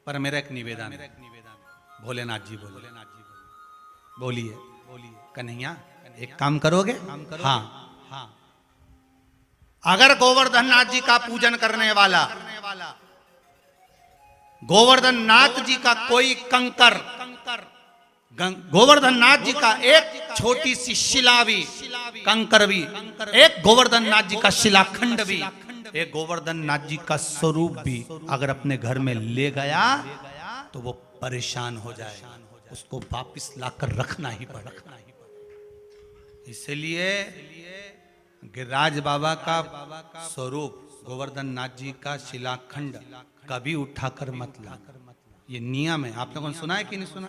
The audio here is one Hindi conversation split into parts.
पर मेरा एक निवेदन है, भोलेनाथ जी बोलिए कन्हैया एक काम करोगे? हाँ हाँ, अगर गोवर्धन नाथ जी का पूजन करने वाला गोवर्धन नाथ जी का कोई कंकर, गोवर्धन नाथ जी का एक छोटी सी शिला भी, कंकर भी, एक गोवर्धन नाथ जी का शिलाखंड भी, एक गोवर्धन नाथ जी का स्वरूप भी अगर अपने घर में ले गया तो वो परेशान हो जाए, उसको वापिस लाकर रखना ही पड़ेगा। इसलिए गिरिराज बाबा का स्वरूप गोवर्धन नाथ जी का शिलाखंड कभी उठाकर मत ला, ये नियम है। आप लोगों ने सुना है कि नहीं सुना?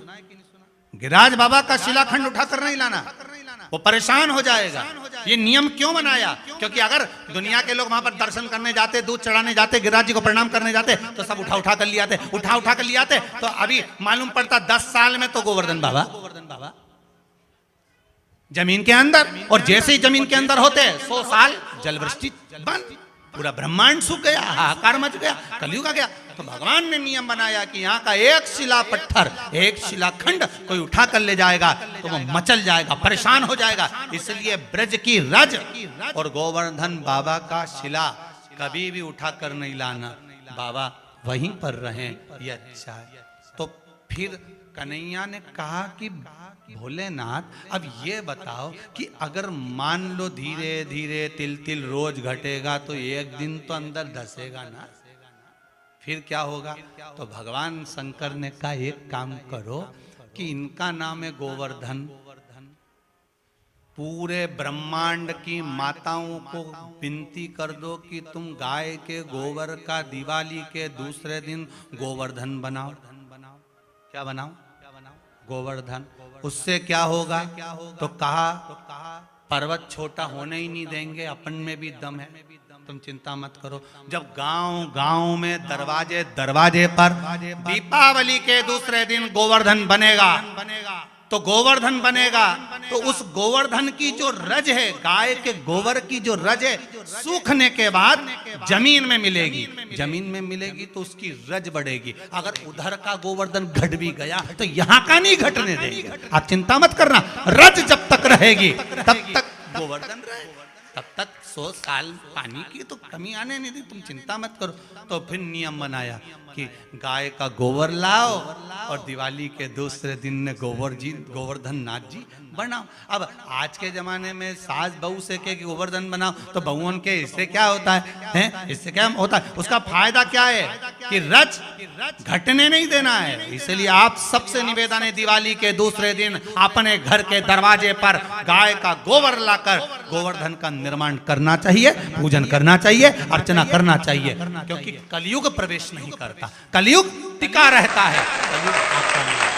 गिरिराज बाबा का शिलाखंड उठाकर नहीं लाना, वो परेशान हो जाएगा। ये नियम क्यों बनाया? क्योंकि अगर दुनिया के लोग वहां पर दर्शन करने जाते, दूध चढ़ाने जाते, गिरिराज जी को प्रणाम करने जाते तो सब उठा कर ले आते, उठा कर ले आते। तो अभी मालूम पड़ता 10 साल में तो गोवर्धन बाबा जमीन के अंदर, और जैसे ही जमीन के अंदर होते 100 साल जलवृष्टि बंद, पूरा ब्रह्मांड सूख गया, हाहाकार मच गया, कलयुग आ गया। तो भगवान ने नियम बनाया कि यहाँ का एक शिला पत्थर, एक शिलाखंड कोई उठा कर ले जाएगा तो वो मचल जाएगा, परेशान हो जाएगा। इसलिए ब्रज की रज और गोवर्धन बाबा का शिला कभी भी उठा कर नहीं लाना, बाबा वहीं पर रहें, ये अच्छा है। तो फिर कन्हैया ने कहा कि भोलेनाथ अब ये बताओ कि अगर मान लो धीरे धीरे तिल तिल रोज घटेगा तो एक दिन तो अंदर धसेगा ना, फिर क्या होगा? तो भगवान शंकर ने कहा एक काम करो कि इनका नाम है गोवर्धन, पूरे ब्रह्मांड की माताओं को विनती कर दो कि तुम गाय के गोबर का दिवाली के दूसरे दिन गोवर्धन बनाओ। क्या बनाओ? गोवर्धन। उससे क्या होगा? तो कहा पर्वत छोटा होने ही नहीं देंगे, अपन में भी दम है, तुम चिंता मत करो। जब गांव गांव में दरवाजे दरवाजे पर दीपावली के दूसरे दिन गोवर्धन बनेगा तो गोवर्धन बनेगा, तो उस गोवर्धन की जो रज है, गाय के गोबर की जो रज है, सूखने के बाद जमीन में मिलेगी, जमीन में मिलेगी तो उसकी रज बढ़ेगी। अगर उधर का गोवर्धन घट भी गया तो यहाँ का नहीं घटने देंगे, आप चिंता मत करना। रज जब तक रहेगी तब तक गोवर्धन रहेगा, तब तक 100 साल पानी की तो कमी आने नहीं दी, तुम चिंता मत करो। तो फिर नियम बनाया कि गाय का गोबर लाओ और दिवाली के दूसरे दिन ने गोवर्धन नाथ जी बनाओ। अब आज के जमाने में सास बहू से के गोवर्धन बनाओ तो बहुओं के इससे क्या होता है? इससे क्या होता है? उसका फायदा क्या है कि रज घटने नहीं देना है। इसलिए आप सबसे निवेदन है दिवाली के दूसरे दिन अपने घर के दरवाजे पर गाय का गोबर लाकर गोवर्धन का निर्माण करना चाहिए, पूजन करना चाहिए, अर्चना करना चाहिए, क्योंकि कलयुग प्रवेश नहीं करता, कलयुग टिका रहता है, कलयुग आता नहीं।